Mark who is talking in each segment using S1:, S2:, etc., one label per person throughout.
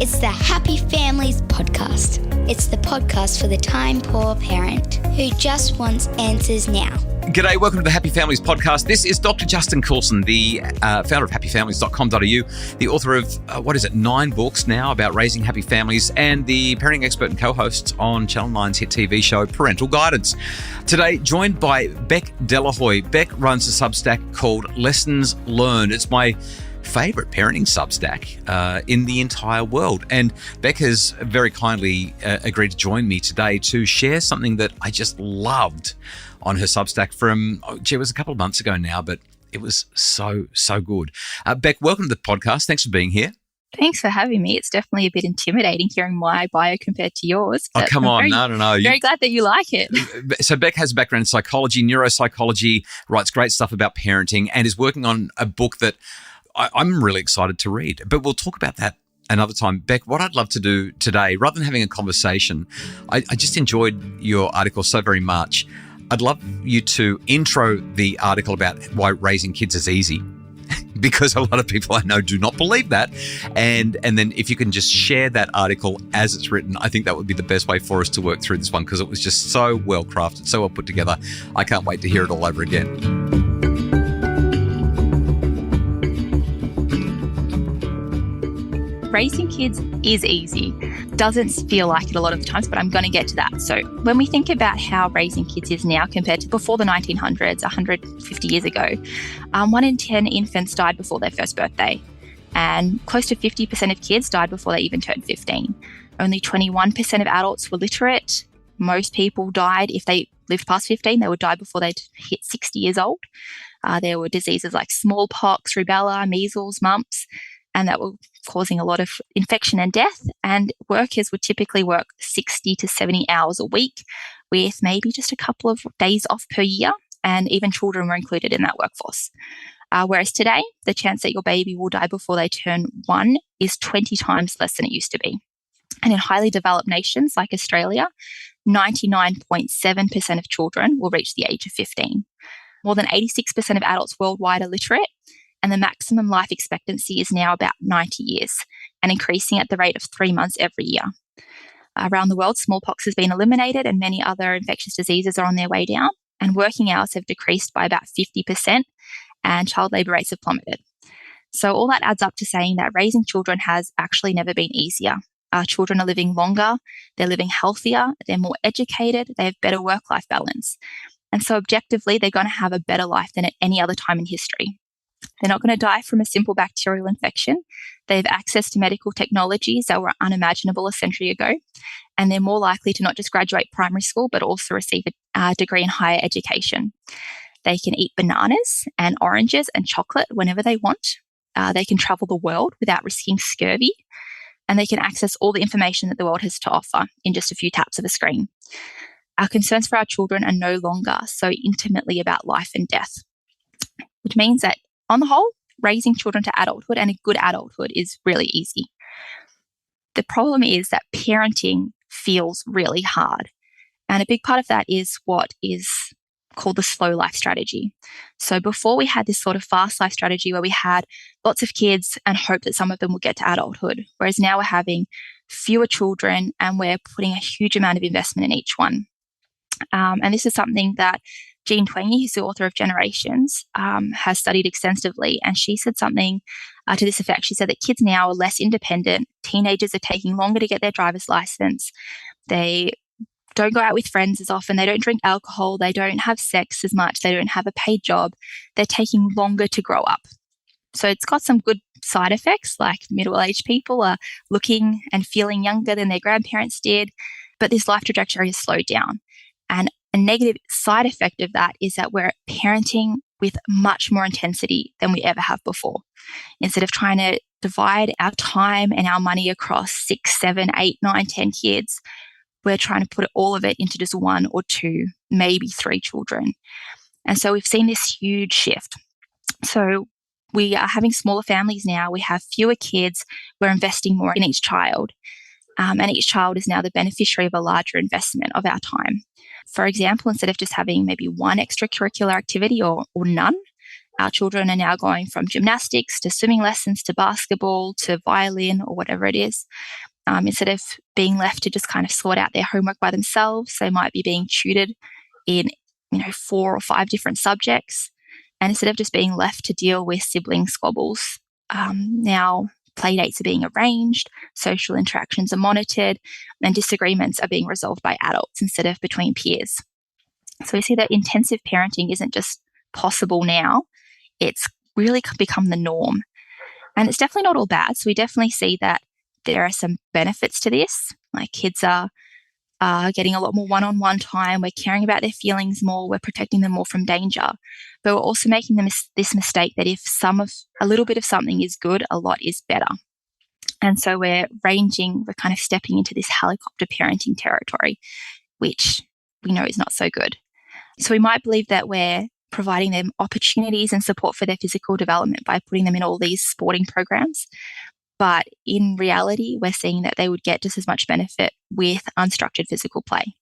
S1: It's the Happy Families podcast. It's the podcast for the time-poor parent who just wants answers now.
S2: G'day, welcome to the Happy Families podcast. This is Dr. Justin Coulson, the founder of happyfamilies.com.au, the author of, 9 books now about raising happy families, and the parenting expert and co-host on Channel 9's hit TV show, Parental Guidance. Today, joined by Beck Delahoy. Beck runs a Substack called Lessons Learned. It's my favourite parenting Substack in the entire world. And Beck has very kindly agreed to join me today to share something that I just loved on her Substack from, it was a couple of months ago now, but it was so good. Beck, welcome to the podcast. Thanks for being here.
S3: Thanks for having me. It's definitely a bit intimidating hearing my bio compared to yours.
S2: Oh, come on. No.
S3: Very glad that you like it.
S2: So Beck has a background in psychology, neuropsychology, writes great stuff about parenting, and is working on a book that I'm really excited to read. But we'll talk about that another time. Beck, what I'd love to do today, rather than having a conversation, I just enjoyed your article so very much. I'd love you to intro the article about why raising kids is easy, because a lot of people I know do not believe that. And then if you can just share that article as it's written, I think that would be the best way for us to work through this one, because it was just so well crafted, so well put together. I can't wait to hear it all over again.
S3: Raising kids is easy. Doesn't feel like it a lot of the times, but I'm going to get to that. So when we think about how raising kids is now compared to before the 1900s, 150 years ago, 1 in 10 infants died before their first birthday, and close to 50% of kids died before they even turned 15. Only 21% of adults were literate. Most people died, if they lived past 15, they would die before they'd hit 60 years old. There were diseases like smallpox, rubella, measles, mumps, and that were causing a lot of infection and death. And workers would typically work 60 to 70 hours a week, with maybe just a couple of days off per year, and even children were included in that workforce. Whereas today, the chance that your baby will die before they turn 1 is 20 times less than it used to be. And in highly developed nations like Australia, 99.7% of children will reach the age of 15. More than 86% of adults worldwide are literate, and the maximum life expectancy is now about 90 years and increasing at the rate of 3 months every year. Around the world, smallpox has been eliminated and many other infectious diseases are on their way down, and working hours have decreased by about 50% and child labour rates have plummeted. So all that adds up to saying that raising children has actually never been easier. Our children are living longer, they're living healthier, they're more educated, they have better work-life balance. And so objectively, they're going to have a better life than at any other time in history. They're not going to die from a simple bacterial infection. They have access to medical technologies that were unimaginable a century ago. And they're more likely to not just graduate primary school, but also receive a degree in higher education. They can eat bananas and oranges and chocolate whenever they want. They can travel the world without risking scurvy. And they can access all the information that the world has to offer in just a few taps of a screen. Our concerns for our children are no longer so intimately about life and death, which means that on the whole, raising children to adulthood and a good adulthood is really easy. The problem is that parenting feels really hard. And a big part of that is what is called the slow life strategy. So before we had this sort of fast life strategy where we had lots of kids and hope that some of them will get to adulthood, whereas now we're having fewer children and we're putting a huge amount of investment in each one. And this is something that Jean Twenge, who's the author of Generations, has studied extensively. And she said something to this effect. She said that kids now are less independent. Teenagers are taking longer to get their driver's license. They don't go out with friends as often. They don't drink alcohol. They don't have sex as much. They don't have a paid job. They're taking longer to grow up. So it's got some good side effects, like middle-aged people are looking and feeling younger than their grandparents did. But this life trajectory has slowed down. And a negative side effect of that is that we're parenting with much more intensity than we ever have before. Instead of trying to divide our time and our money across 6, 7, 8, 9, 10 kids, we're trying to put all of it into just 1 or 2, maybe 3 children. And so we've seen this huge shift. So we are having smaller families now. We have fewer kids. We're investing more in each child. And each child is now the beneficiary of a larger investment of our time. For example, instead of just having maybe one extracurricular activity or none, Our children are now going from gymnastics to swimming lessons to basketball to violin or whatever it is. Instead of being left to just kind of sort out their homework by themselves, they might be being tutored in 4 or 5 different subjects. And instead of just being left to deal with sibling squabbles, now play dates are being arranged, social interactions are monitored, and disagreements are being resolved by adults instead of between peers. So we see that intensive parenting isn't just possible now, it's really become the norm. And it's definitely not all bad. So we definitely see that there are some benefits to this. Like kids are getting a lot more one-on-one time. We're caring about their feelings more. We're protecting them more from danger. But we're also making this mistake that if a little bit of something is good, a lot is better. And so we're kind of stepping into this helicopter parenting territory, which we know is not so good. So we might believe that we're providing them opportunities and support for their physical development by putting them in all these sporting programs. But in reality, we're seeing that they would get just as much benefit with unstructured physical play.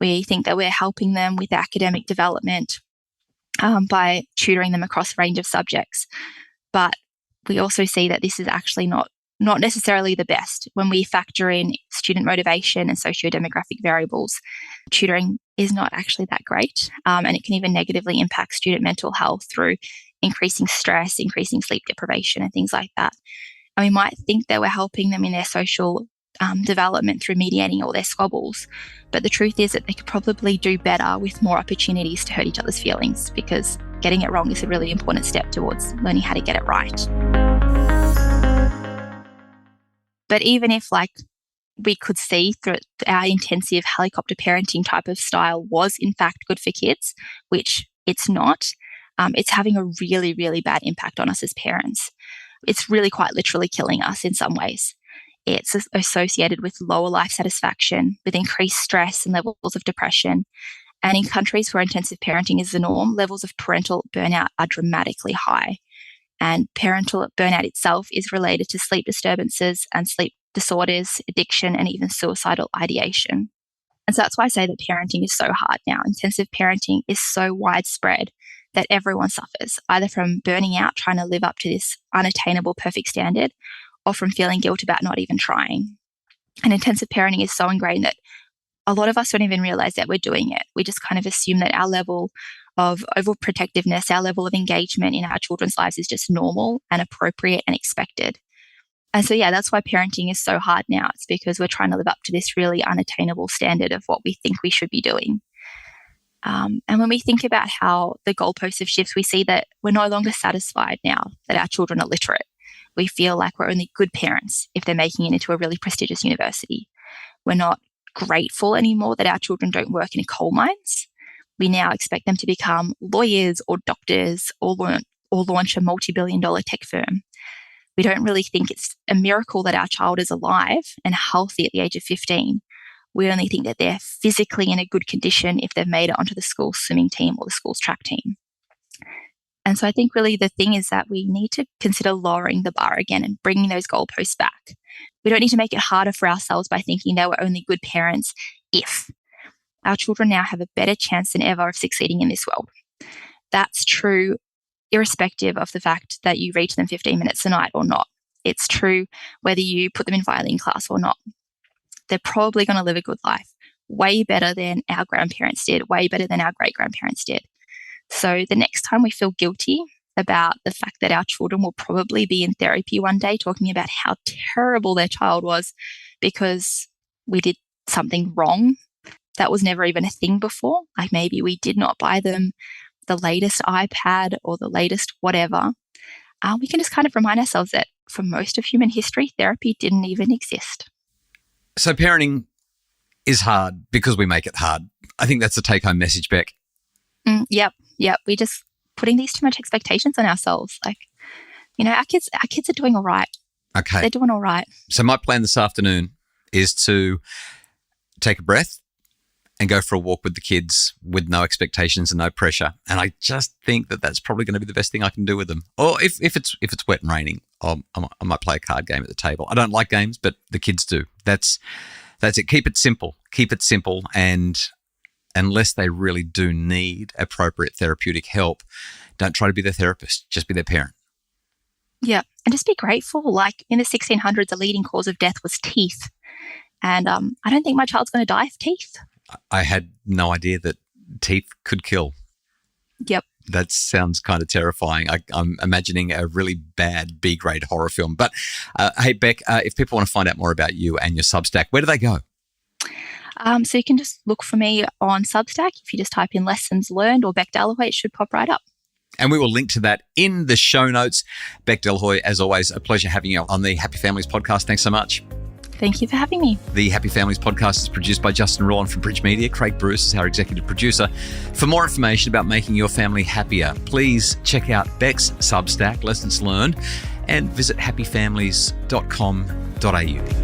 S3: We think that we're helping them with academic development by tutoring them across a range of subjects. But we also see that this is actually not necessarily the best. When we factor in student motivation and socio-demographic variables, tutoring is not actually that great. And it can even negatively impact student mental health through increasing stress, increasing sleep deprivation, and things like that. And we might think that we're helping them in their social development through mediating all their squabbles. But the truth is that they could probably do better with more opportunities to hurt each other's feelings, because getting it wrong is a really important step towards learning how to get it right. But even if we could see through our intensive helicopter parenting type of style was in fact good for kids, which it's not, it's having a really, really bad impact on us as parents. It's really quite literally killing us in some ways. It's associated with lower life satisfaction, with increased stress and levels of depression. And in countries where intensive parenting is the norm, levels of parental burnout are dramatically high. And parental burnout itself is related to sleep disturbances and sleep disorders, addiction, and even suicidal ideation. And so that's why I say that parenting is so hard now. Intensive parenting is so widespread that everyone suffers, either from burning out trying to live up to this unattainable perfect standard, or from feeling guilt about not even trying. And intensive parenting is so ingrained that a lot of us don't even realize that we're doing it. We just kind of assume that our level of overprotectiveness, our level of engagement in our children's lives is just normal and appropriate and expected. And so, that's why parenting is so hard now. It's because we're trying to live up to this really unattainable standard of what we think we should be doing. And when we think about how the goalposts have shifted, we see that we're no longer satisfied now that our children are literate. We feel like we're only good parents if they're making it into a really prestigious university. We're not grateful anymore that our children don't work in coal mines. We now expect them to become lawyers or doctors or launch a multi-billion-dollar tech firm. We don't really think it's a miracle that our child is alive and healthy at the age of 15. We only think that they're physically in a good condition if they've made it onto the school's swimming team or the school's track team. And so I think really the thing is that we need to consider lowering the bar again and bringing those goalposts back. We don't need to make it harder for ourselves by thinking that we're only good parents if. Our children now have a better chance than ever of succeeding in this world. That's true irrespective of the fact that you reach them 15 minutes a night or not. It's true whether you put them in violin class or not. They're probably going to live a good life, way better than our grandparents did, way better than our great-grandparents did. So the next time we feel guilty about the fact that our children will probably be in therapy one day talking about how terrible their child was because we did something wrong that was never even a thing before, like maybe we did not buy them the latest iPad or the latest whatever, we can just kind of remind ourselves that for most of human history, therapy didn't even exist.
S2: So parenting is hard because we make it hard. I think that's the take-home message, Beck.
S3: Yep. We just putting these too much expectations on ourselves. Our kids are doing all right.
S2: Okay.
S3: They're doing all right.
S2: So my plan this afternoon is to take a breath and go for a walk with the kids with no expectations and no pressure. And I just think that that's probably going to be the best thing I can do with them. Or if it's wet and raining, I might play a card game at the table. I don't like games, but the kids do. That's it. Keep it simple. And unless they really do need appropriate therapeutic help, Don't try to be their therapist. Just be their parent.
S3: Yeah. And just be grateful. Like in the 1600s, the leading cause of death was teeth. And I don't think my child's going to die of teeth.
S2: I had no idea that teeth could kill.
S3: Yep.
S2: That sounds kind of terrifying. I'm imagining a really bad B-grade horror film. But hey, Beck, if people want to find out more about you and your Substack, where do they go?
S3: So you can just look for me on Substack. If you just type in Lessons Learned or Beck Delahoy, it should pop right up.
S2: And we will link to that in the show notes. Beck Delahoy, as always, a pleasure having you on the Happy Families podcast. Thanks so much.
S3: Thank you for having me.
S2: The Happy Families podcast is produced by Justin Rowan from Bridge Media. Craig Bruce is our executive producer. For more information about making your family happier, please check out Beck's Substack, Lessons Learned, and visit happyfamilies.com.au.